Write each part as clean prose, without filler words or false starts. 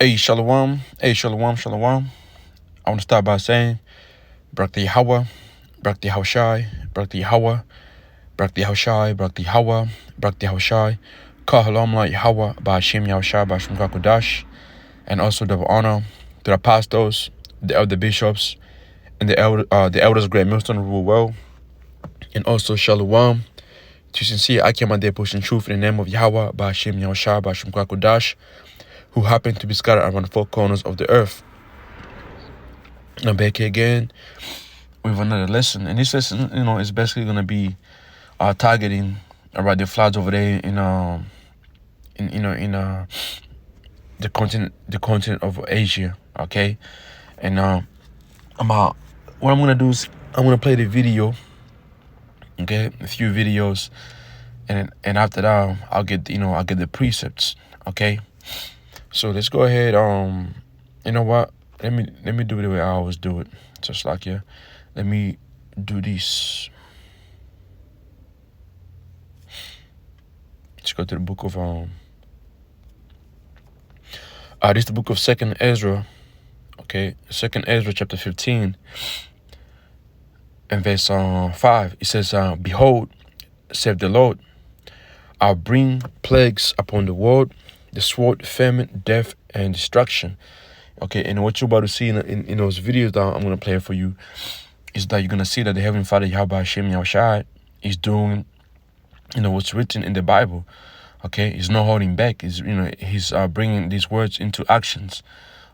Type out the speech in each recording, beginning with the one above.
Hey, Shalom. Hey, Shalom, Shalom. I want to start by saying, Barak the Yahweh, Barak the Yahushai, Barak the Yahweh, Barak the Yahushai, Barak the Yahweh, Barak the Yahushai. Kah Halam La Yahweh, Ba'ashem Yahushai, Ba'ashem Kakodash. And also double honor to the apostles, the elder bishops, and the elders of Great Millstone who rule well. And also Shalom to sincere Akim pushing truth in the name of Yahweh, Ba'ashem Yahushai, Ba'ashem Kakodash, who happen to be scattered around the four corners of the earth. I'm back here again with another lesson, and this lesson, is basically gonna be targeting about the floods over there in the continent of Asia, okay? And what I'm gonna do is I'm gonna play the video, okay, a few videos, and after that I'll get the precepts, okay? So let's go ahead. You know what? Let me do it the way I always do it. Just like let me do this. Let's go to the book of this is the book of 2nd Ezra. Okay, 2nd Ezra chapter 15 and verse 5. It says, "Behold, saith the Lord, I'll bring plagues upon the world, the sword, famine, death, and destruction." Okay, and what you're about to see in those videos that I'm going to play for you is that you're going to see that the Heavenly Father, Yahweh Hashem Yahushai, is doing, what's written in the Bible. Okay, he's not holding back. He's bringing these words into actions,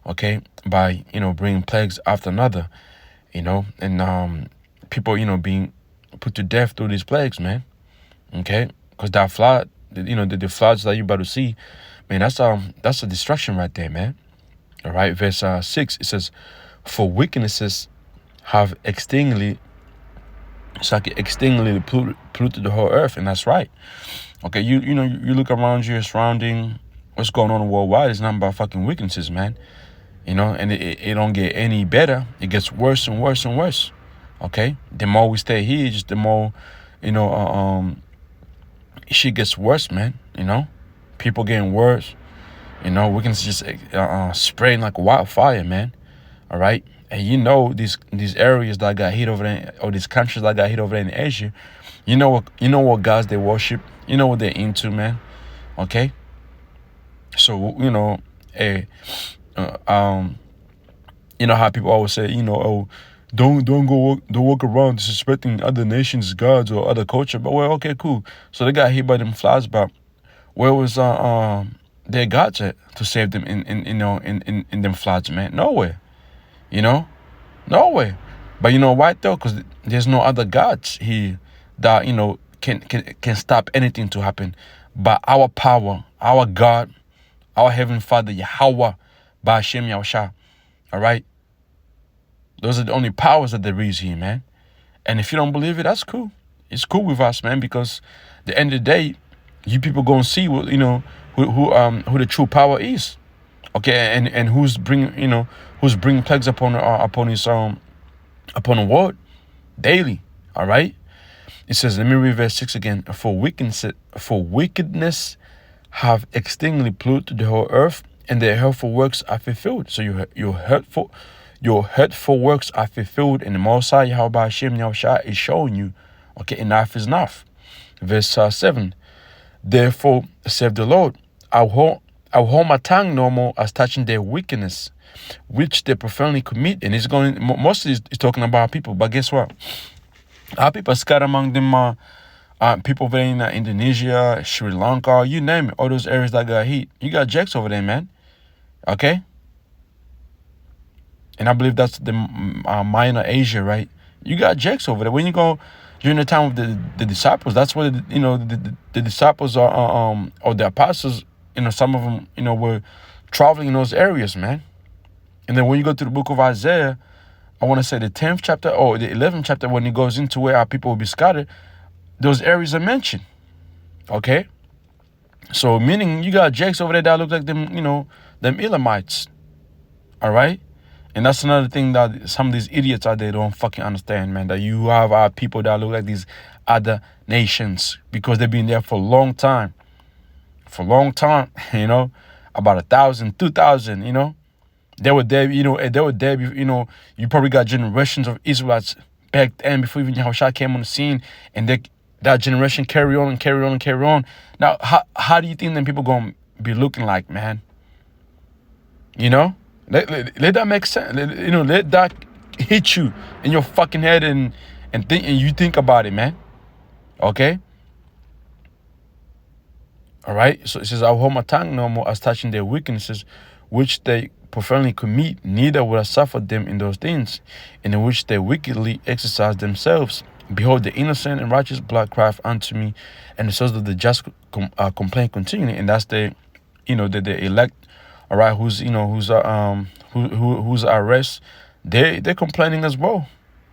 okay, by, bringing plagues after another, and people, being put to death through these plagues, man, okay, because that flood, the floods that you're about to see, man, that's a destruction right there, man. All right, verse 6, it says, "For wickednesses have extinguishingly polluted the whole earth," and that's right. Okay, you look around you, surrounding what's going on worldwide. It's not about fucking wickednesses, man. And it don't get any better. It gets worse and worse and worse. Okay, the more we stay here, just the more, shit gets worse, man. People getting worse. Wickedness just spreading like wildfire, man. All right, and these areas that got hit over there, or these countries that got hit over there in Asia, you know what gods they worship. You know what they're into, man. Okay. So how people always say, oh, don't walk around disrespecting other nations' gods or other culture. But well, okay, cool. So they got hit by them floods, but where was their gods at to save them in them floods, man? Nowhere. Nowhere. But you know why though? Because there's no other gods here that can stop anything to happen. But our power, our God, our Heavenly Father, Yahweh, Ba'ashem Yahushai. All right? Those are the only powers that there is here, man. And if you don't believe it, that's cool. It's cool with us, man, because at the end of the day, you people gonna see what who the true power is. Okay, and who's bringing plagues upon the world daily. All right. It says, let me read verse 6 again. For wickedness have extinguishingly polluted the whole earth, and their hurtful works are fulfilled. So your hurtful works are fulfilled, and the Most High Yahweh Hashem Yahushua is showing you, okay, enough is enough. Verse 7. Therefore, saith the Lord, I'll hold my tongue no more as touching their wickedness, which they profanely commit. And mostly it's talking about people, but guess what? Our people are scattered among them people over there in Indonesia, Sri Lanka, you name it, all those areas that got heat. You got jacks over there, man. Okay? And I believe that's the minor Asia, right? You got jacks over there. When you go during the time of the disciples, that's where the disciples are or the apostles, some of them, were traveling in those areas, man. And then when you go to the book of Isaiah, I want to say the 10th chapter or the 11th chapter, when it goes into where our people will be scattered, those areas are mentioned. Okay? So meaning you got jacks over there that look like them, them Elamites. All right? And that's another thing that some of these idiots out there don't fucking understand, man. That you have our people that look like these other nations because they've been there for a long time. For a long time, about 1,000, 2,000, They were there, and they were there, you probably got generations of Israelites back then before even Yahushua came on the scene, and that generation carry on and carry on and carry on. Now, how do you think them people going to be looking like, man? Let that make sense. Let that hit you in your fucking head and you think about it, man. Okay? All right? So it says, I will hold my tongue no more as touching their weaknesses, which they profanely commit, neither will I suffer them in those things, in which they wickedly exercise themselves. Behold, the innocent and righteous blood crieth unto me, and the souls of the just complain continually. And that's the elect, all right, who's arrest, they're complaining as well,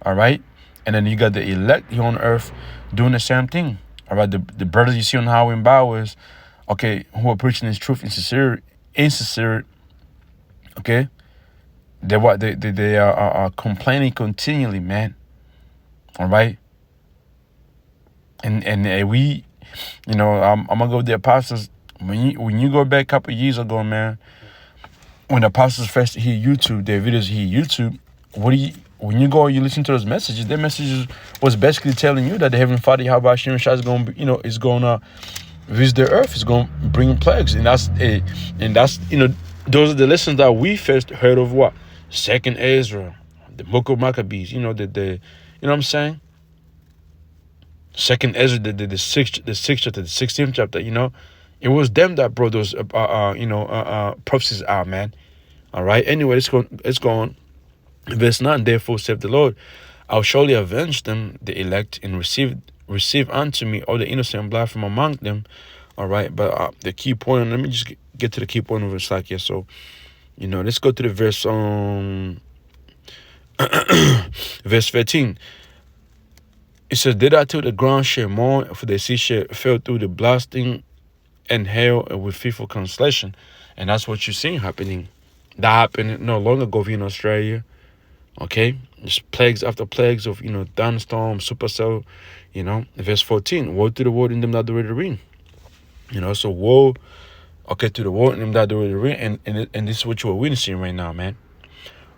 all right. And then you got the elect here on earth doing the same thing, all right. The brothers you see on the highway and byways, okay, who are preaching this truth in sincere, okay, they are complaining continually, man, all right. And we, I'm gonna go with the apostles. When you go back a couple of years ago, man, when the apostles first hear YouTube, their videos hear YouTube, when you go, you listen to those messages. Their messages was basically telling you that the Heavenly Father, Yahweh Hashem Shai, is going to, is going to visit the earth. Is going to bring plagues, and that's those are the lessons that we first heard of. What? Second Ezra, the Book of Maccabees. You know what I'm saying? Second Ezra, the sixth chapter, the 16th chapter. It was them that brought those prophecies out, man. All right. Anyway, let's go on. Verse 9. Therefore, saith the Lord, I'll surely avenge them, the elect, and receive unto me all the innocent blood from among them. All right. But the key point. Let me just get to the key point of verse like here. So, let's go to the verse verse 13. It says, did I till the ground shall mourn, for the sea shall fell through the blasting and hail with fearful constellation. And that's what you're seeing happening. That happened no long ago here in Australia. Okay? There's plagues after plagues of, thunderstorm, supercell, Verse 14, woe to the world in them that do the ring. So woe, okay, to the world in them that do the ring. And this is what you're witnessing right now, man.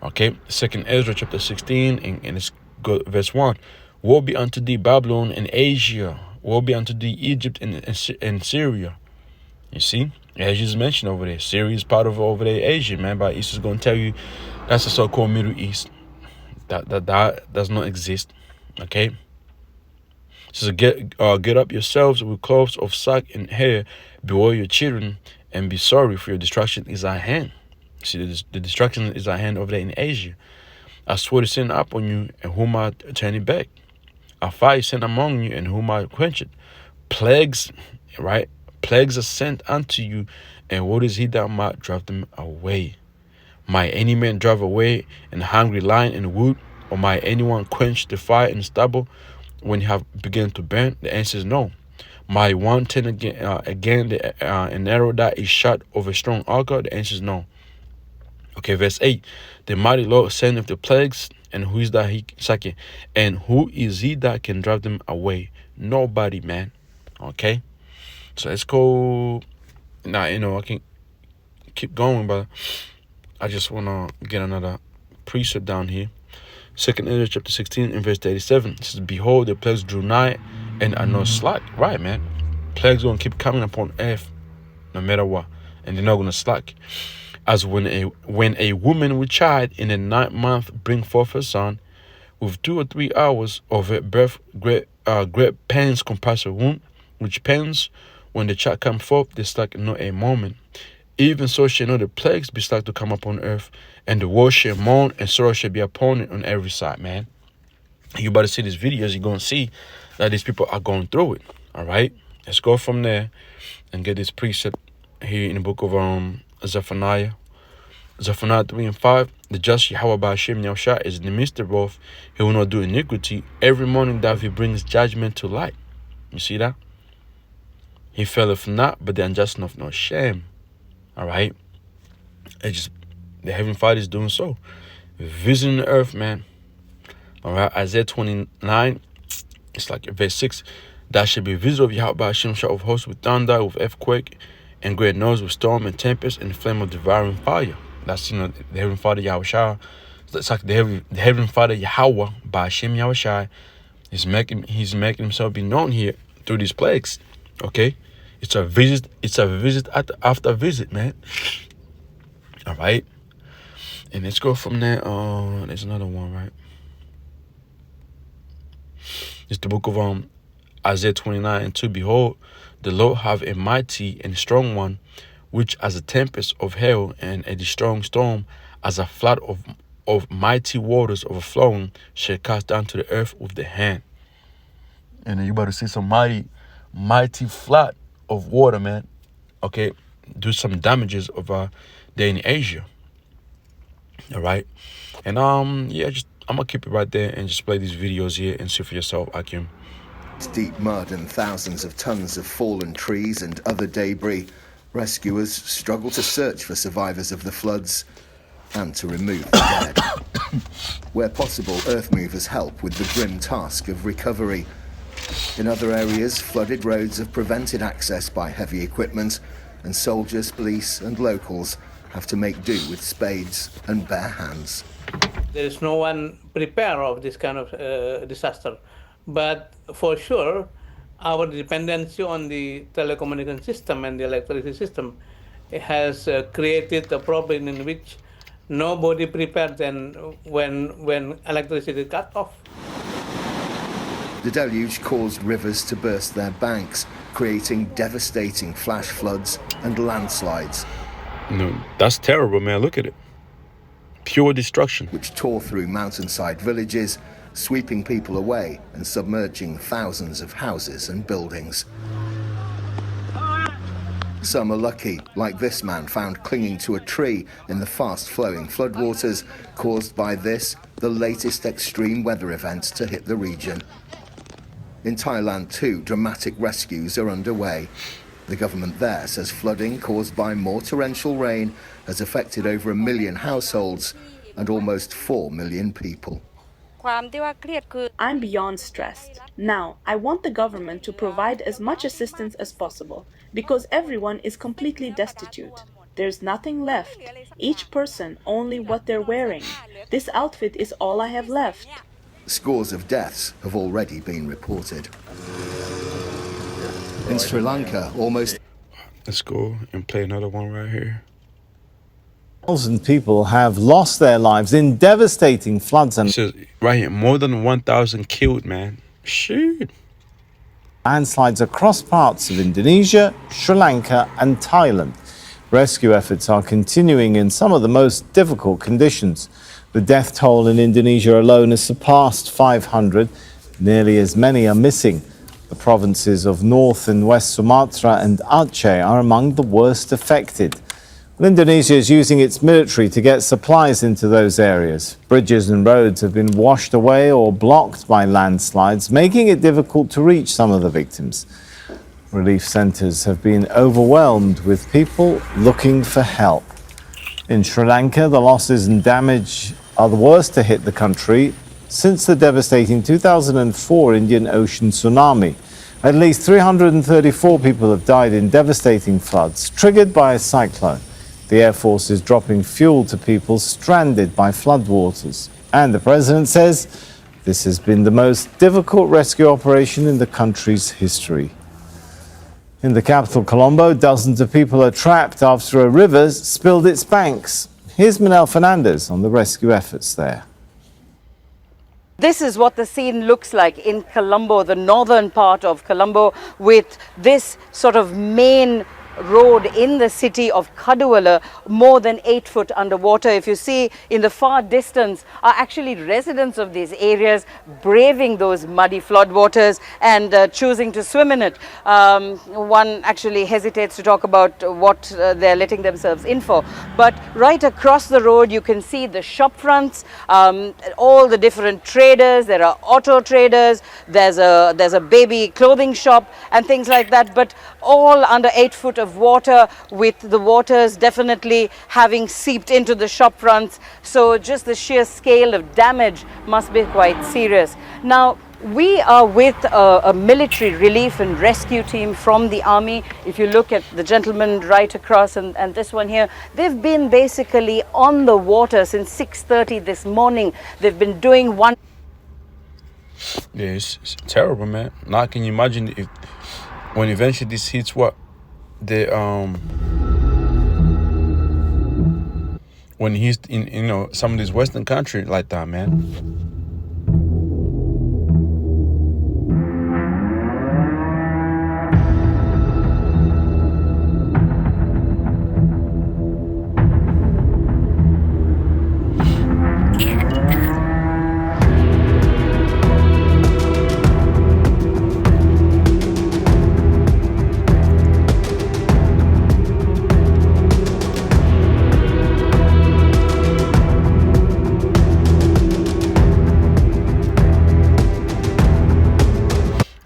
Okay? Second Ezra chapter 16, and it's verse 1. Woe be unto thee, Babylon and Asia. Woe be unto thee, Egypt and Syria. You see? As you just mentioned over there, Syria is part of over there, Asia, man. But East is going to tell you that's the so-called Middle East. That does not exist. Okay? So get up yourselves with clothes of sack and hair, bewail your children, and be sorry, for your destruction is at hand. See, the destruction is at hand over there in Asia. I swear to send upon you, and whom I turn it back. A fire sent among you, and whom I quench it. Plagues, right? Plagues are sent unto you, and what is he that might drive them away? Might any man drive away an hungry lion and wood, or might anyone quench the fire in stubble when he have begun to burn? The answer is no. Might one turn again an arrow that is shot of a strong archer? The answer is no. Okay, verse 8. The mighty Lord sendeth the plagues, and who is that and who is he that can drive them away? Nobody, man. Okay? So let's go. Now, I can keep going, but I just want to get another precept down here. Second Ezra chapter 16 and verse 37. It says, behold, the plagues drew nigh and are not slack. Right, man. Plagues going to keep coming upon earth no matter what. And they're not going to slack. As when a woman with child in the 9th month bring forth her son, with 2 or 3 hours of her birth, great pains compass her womb, which pains, when the child come forth, they slack not a moment. Even so shall not the plagues be slack to come upon earth, and the world shall mourn, and sorrow shall be upon it on every side, man. You better see these videos, you're going to see that these people are going through it, all right? Let's go from there and get this precept here in the book of Zephaniah. Zephaniah 3 and 5. The just Yahweh Hashem Yahushua is in the midst thereof. He will not do iniquity. Every morning that he brings judgment to light. You see that? He faileth not, but the unjust of no shame. All right? The Heavenly Father is doing so. Visiting the earth, man. All right? Isaiah 29. It's like verse 6. That shall be visited of Yahweh Hashem of hosts with thunder, with earthquake, and great noise with storm and tempest and flame of devouring fire. That's, the Heavenly Father Yahushua. It's like the Heavenly Father Yahweh by Hashem Yahushua. He's making himself be known here through these plagues. Okay? It's a visit after visit, man. All right? And let's go from there. There's another one, right? It's the book of Isaiah 29:2. Behold, the Lord have a mighty and strong one, which as a tempest of hail and a strong storm, as a flood of mighty waters overflowing, shall cast down to the earth with the hand. And then you about to see some mighty flood of water, man. Okay, do some damages of there in Asia. All right, and yeah, I'm gonna keep it right there and just play these videos here and see for yourself, Akim. Deep mud and thousands of tons of fallen trees and other debris, rescuers struggle to search for survivors of the floods and to remove the dead. Where possible, earth movers help with the grim task of recovery. In other areas, flooded roads have prevented access by heavy equipment, and soldiers, police and locals have to make do with spades and bare hands. There is no one prepared of this kind of disaster. But for sure, our dependency on the telecommunication system and the electricity system has created a problem in which nobody prepared then when electricity cut off. The deluge caused rivers to burst their banks, creating devastating flash floods and landslides. No, that's terrible, man. Look at it. Pure destruction. Which tore through mountainside villages, sweeping people away and submerging thousands of houses and buildings. Some are lucky, like this man found clinging to a tree in the fast-flowing floodwaters caused by this, the latest extreme weather event to hit the region. In Thailand too, dramatic rescues are underway. The government there says flooding caused by more torrential rain has affected over 1 million households and almost 4 million people. I'm beyond stressed. Now, I want the government to provide as much assistance as possible, because everyone is completely destitute. There's nothing left. Each person only what they're wearing. This outfit is all I have left. Scores of deaths have already been reported. In Sri Lanka, almost... Let's go and play another one right here. 1,000 people have lost their lives in devastating floods and... It says right here, more than 1,000 killed, man. Shit. Landslides across parts of Indonesia, Sri Lanka and Thailand. Rescue efforts are continuing in some of the most difficult conditions. The death toll in Indonesia alone has surpassed 500. Nearly as many are missing. The provinces of North and West Sumatra and Aceh are among the worst affected. Well, Indonesia is using its military to get supplies into those areas. Bridges and roads have been washed away or blocked by landslides, making it difficult to reach some of the victims. Relief centres have been overwhelmed with people looking for help. In Sri Lanka, the losses and damage are the worst to hit the country since the devastating 2004 Indian Ocean tsunami. At least 334 people have died in devastating floods triggered by a cyclone. The Air Force is dropping fuel to people stranded by floodwaters. And the President says this has been the most difficult rescue operation in the country's history. In the capital, Colombo, dozens of people are trapped after a river spilled its banks. Here's Manel Fernandez on the rescue efforts there. This is what the scene looks like in Colombo, the northern part of Colombo, with this sort of main road in the city of Kadewala more than 8 foot underwater. If you see in the far distance are actually residents of these areas braving those muddy floodwaters and choosing to swim in it. One actually hesitates to talk about what they're letting themselves in for. But right across the road you can see the shop fronts, all the different traders. There are auto traders, there's a baby clothing shop and things like that, but all under 8 foot of water, with the waters definitely having seeped into the shop fronts. So just the sheer scale of damage must be quite serious. Now, We are with a military relief and rescue team from the army. If you look at the gentleman right across and this one here, they've been basically on the water since 6:30 this morning. They've been doing one. Yeah, it's terrible, man. Now, can you imagine if when eventually this hits what the when he's in some of these Western countries like that, man.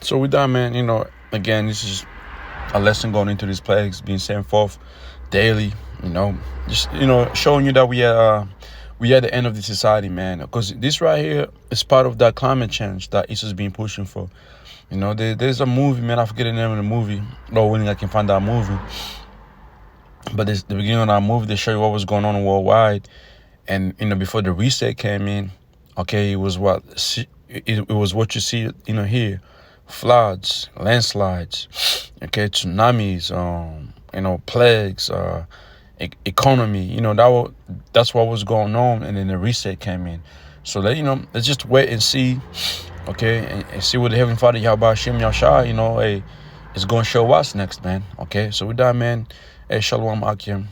So with that, man, again, this is a lesson going into these plagues being sent forth daily, just, showing you that we are the end of the society, man. Because this right here is part of that climate change that ISIS being pushing for. There's a movie, man, I forget the name of the movie. Lord willing, I can find that movie. But the beginning of that movie, they show you what was going on worldwide. And, before the reset came in, okay, it was what you see, here. Floods, landslides, okay, tsunamis, plagues, economy, that's what was going on, and then the reset came in. So let's just wait and see, okay, and see what the Heavenly Father Yahweh Hashem Yahshua, is going to show us next, man. Okay, so with that, man, Shalom Akim.